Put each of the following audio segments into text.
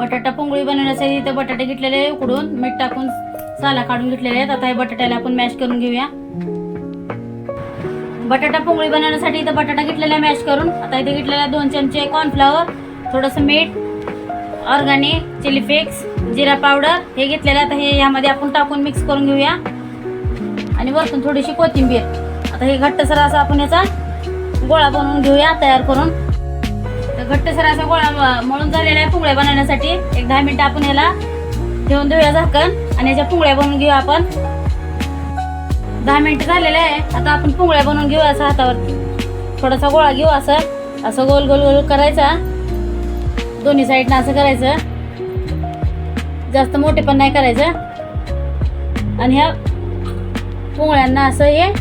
बटाटा पोंगळी बनवण्यासाठी इथं बटाटे घेतलेले उकडून मीठ टाकून साला काढून घेतलेले आहेत. आता हे बटाट्याला आपण मॅश करून घेऊया. बटाटा पोंगळी बनवण्यासाठी इथं बटाटा घेतलेला मॅश करून. आता इथे घेतलेला 2 चमचे कॉर्नफ्लॉवर, थोडंसं मीठ, ऑर्गॅनिक चिली फ्लेक्स, जिरा पावडर हे घेतलेलं. आता हे यामध्ये आपण टाकून मिक्स करून घेऊया आणि वरतून थोडीशी कोथिंबीर. आता हे घट्टसर असं आपण याचा गोळा बनवून घेऊया तयार करून. तर घट्टसर असा गोळा मळून झालेला आहे पोंगळ्या बनवण्यासाठी. एक 10 मिनिटं आपण याला ठेवून देऊया झाकण आणि याच्या पोंगळ्या बनवून घेऊ आपण. 10 मिनिटं झालेले आहे. आता आपण पोंगळ्या बनवून घेऊ. असं हातावरती थोडासा गोळा घेऊ, असं गोल गोल गोल करायचा. दोन्ही साईडनं असं करायचं, जास्त मोठे पण नाही करायचं. आणि ह्या पोंगळ्यांना असं हे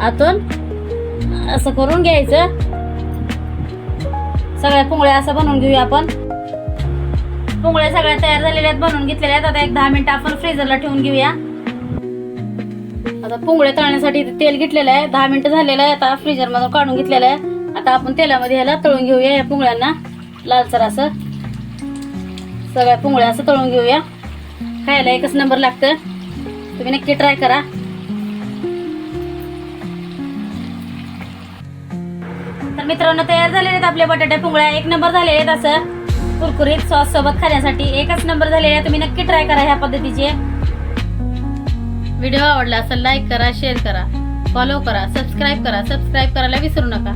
आतून असं करून घ्यायचं. सगळ्या पोंगळ्या असं बनवून घेऊया आपण. पोंगळ्या सगळ्या तयार झालेल्या आहेत, बनवून घेतलेल्या आहेत. आता एक 10 मिनिटं आपण फ्रीजरला ठेवून घेऊया. आता पोंगळ्या तळण्यासाठी तेल घेतलेलं आहे. 10 मिनिटं झालेलं आहे. आता फ्रीजरमधून काढून घेतलेलं आहे. आता आपण तेलामध्ये ह्याला तळून घेऊया. या पोंगळ्यांना लालसर असं सगळ्या पोंगळ्या असं तळून घेऊया. खायला एकच नंबर लागतं. तुम्ही नक्की ट्राय करा. तर मित्रांनो, तयार झालेले आहेत आपल्या बटाट्या पोंगळ्या. एक नंबर झालेले आहेत. असं कुरकुरीत सॉस सोबत खाण्यासाठी एकच नंबर झालेले आहे. तुम्ही नक्की ट्राय करा ह्या पद्धतीचे. व्हिडिओ आवडला असेल लाईक करा, शेअर करा, फॉलो करा, सबस्क्राईब करा. सबस्क्राईब करायला विसरू नका.